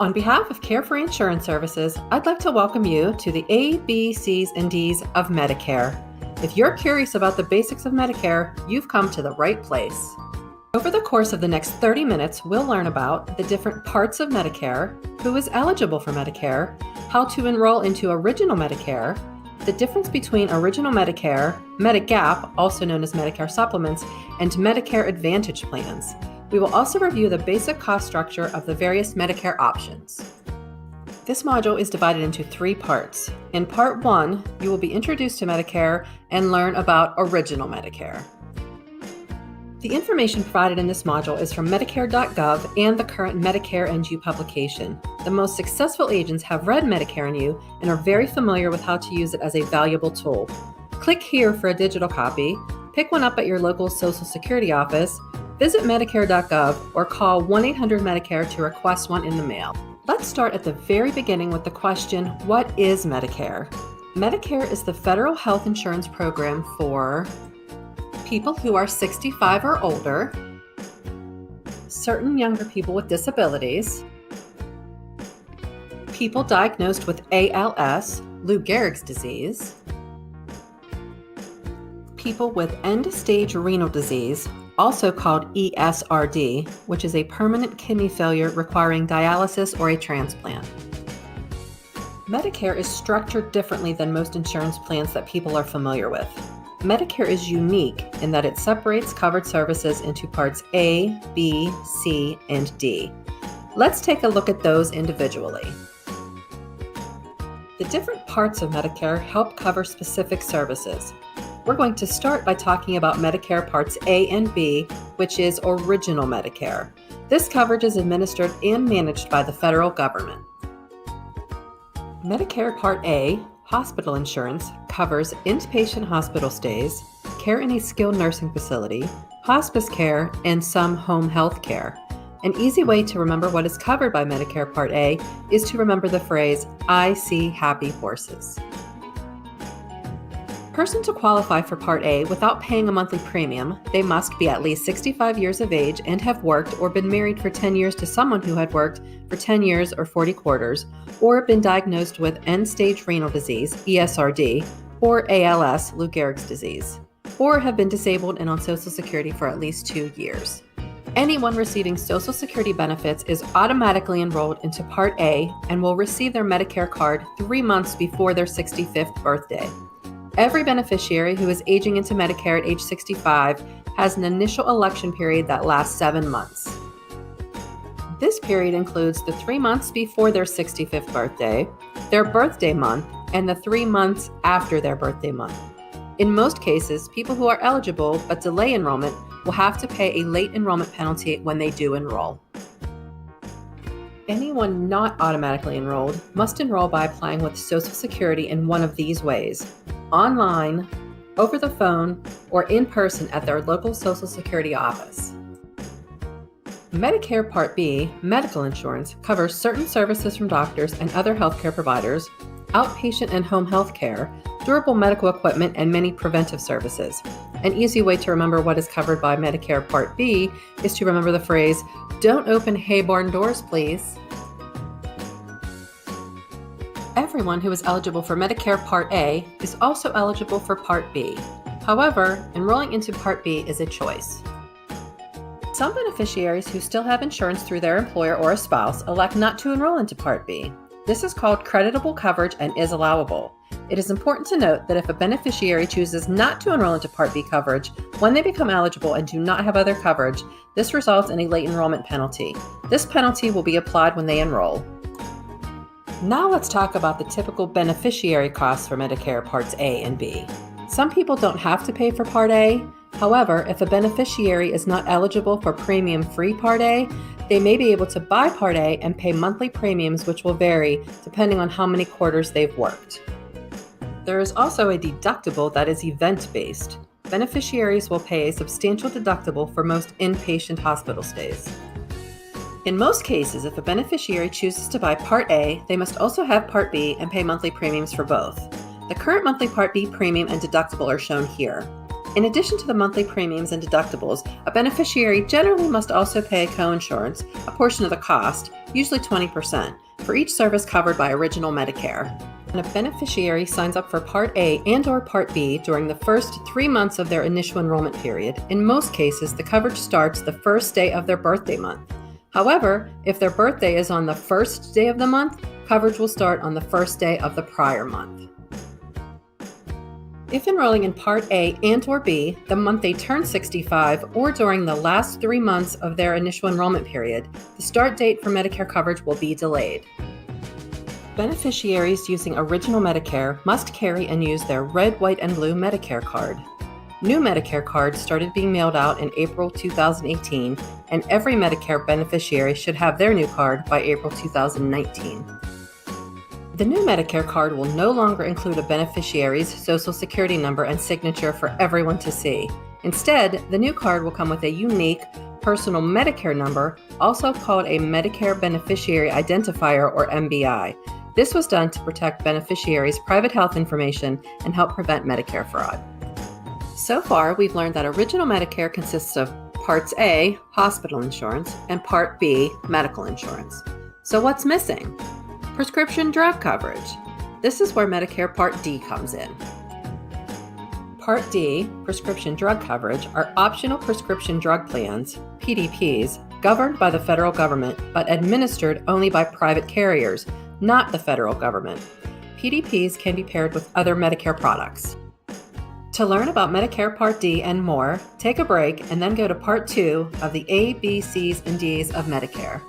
On behalf of Carefree Insurance Services, I'd like to welcome you to the A, B, C's, and D's of Medicare. If you're curious about the basics of Medicare, you've come to the right place. Over the course of the next 30 minutes, we'll learn about the different parts of Medicare, who is eligible for Medicare, how to enroll into Original Medicare, the difference between Original Medicare, Medigap, also known as Medicare Supplements, and Medicare Advantage plans. We will also review the basic cost structure of the various Medicare options. This module is divided into 3 parts. In Part 1, you will be introduced to Medicare and learn about Original Medicare. The information provided in this module is from Medicare.gov and the current Medicare NU publication. The most successful agents have read Medicare NU and are very familiar with how to use it as a valuable tool. Click here for a digital copy, pick one up at your local Social Security office, visit Medicare.gov, or call 1-800-MEDICARE to request one in the mail. Let's start at the very beginning with the question, what is Medicare? Medicare is the federal health insurance program for people who are 65 or older, certain younger people with disabilities, people diagnosed with ALS, Lou Gehrig's disease, people with end-stage renal disease, also called ESRD, which is a permanent kidney failure requiring dialysis or a transplant. Medicare is structured differently than most insurance plans that people are familiar with. Medicare is unique in that it separates covered services into parts A, B, C, and D. Let's take a look at those individually. The different parts of Medicare help cover specific services. We're going to start by talking about Medicare Parts A and B, which is Original Medicare. This coverage is administered and managed by the federal government. Medicare Part A, hospital insurance, covers inpatient hospital stays, care in a skilled nursing facility, hospice care, and some home health care. An easy way to remember what is covered by Medicare Part A is to remember the phrase, "I see happy horses." Person to qualify for Part A without paying a monthly premium, they must be at least 65 years of age and have worked or been married for 10 years to someone who had worked for 10 years or 40 quarters, or been diagnosed with end-stage renal disease, ESRD, or ALS, Lou Gehrig's disease, or have been disabled and on Social Security for at least 2 years. Anyone receiving Social Security benefits is automatically enrolled into Part A and will receive their Medicare card 3 months before their 65th birthday. Every beneficiary who is aging into Medicare at age 65 has an initial election period that lasts 7 months. This period includes the 3 months before their 65th birthday, their birthday month, and the 3 months after their birthday month. In most cases, people who are eligible but delay enrollment will have to pay a late enrollment penalty when they do enroll. Anyone not automatically enrolled must enroll by applying with Social Security in one of these ways: online, over the phone, or in person at their local Social Security office. Medicare Part B, medical insurance, covers certain services from doctors and other healthcare providers, outpatient and home health care, durable medical equipment, and many preventive services. An easy way to remember what is covered by Medicare Part B is to remember the phrase, "Don't open hay-barn doors, please." Everyone who is eligible for Medicare Part A is also eligible for Part B. However, enrolling into Part B is a choice. Some beneficiaries who still have insurance through their employer or a spouse elect not to enroll into Part B. This is called creditable coverage and is allowable. It is important to note that if a beneficiary chooses not to enroll into Part B coverage when they become eligible and do not have other coverage, this results in a late enrollment penalty. This penalty will be applied when they enroll. Now let's talk about the typical beneficiary costs for Medicare Parts A and B. Some people don't have to pay for Part A. However, if a beneficiary is not eligible for premium-free Part A, they may be able to buy Part A and pay monthly premiums, which will vary depending on how many quarters they've worked. There is also a deductible that is event-based. Beneficiaries will pay a substantial deductible for most inpatient hospital stays. In most cases, if a beneficiary chooses to buy Part A, they must also have Part B and pay monthly premiums for both. The current monthly Part B premium and deductible are shown here. In addition to the monthly premiums and deductibles, a beneficiary generally must also pay coinsurance, a portion of the cost, usually 20%, for each service covered by Original Medicare. When a beneficiary signs up for Part A and/or Part B during the first 3 months of their initial enrollment period, in most cases the coverage starts the first day of their birthday month. However, if their birthday is on the first day of the month, coverage will start on the first day of the prior month. If enrolling in Part A and/or B, the month they turn 65 or during the last 3 months of their initial enrollment period, the start date for Medicare coverage will be delayed. Beneficiaries using Original Medicare must carry and use their red, white, and blue Medicare card. New Medicare cards started being mailed out in April 2018, and every Medicare beneficiary should have their new card by April 2019. The new Medicare card will no longer include a beneficiary's Social Security number and signature for everyone to see. Instead, the new card will come with a unique personal Medicare number, also called a Medicare Beneficiary Identifier or MBI. This was done to protect beneficiaries' private health information and help prevent Medicare fraud. So far, we've learned that Original Medicare consists of Parts A, hospital insurance, and Part B, medical insurance. So what's missing? Prescription drug coverage. This is where Medicare Part D comes in. Part D, prescription drug coverage, are optional prescription drug plans, PDPs, governed by the federal government but administered only by private carriers, not the federal government. PDPs can be paired with other Medicare products. To learn about Medicare Part D and more, take a break and then go to Part 2 of the A, B, C's, and D's of Medicare.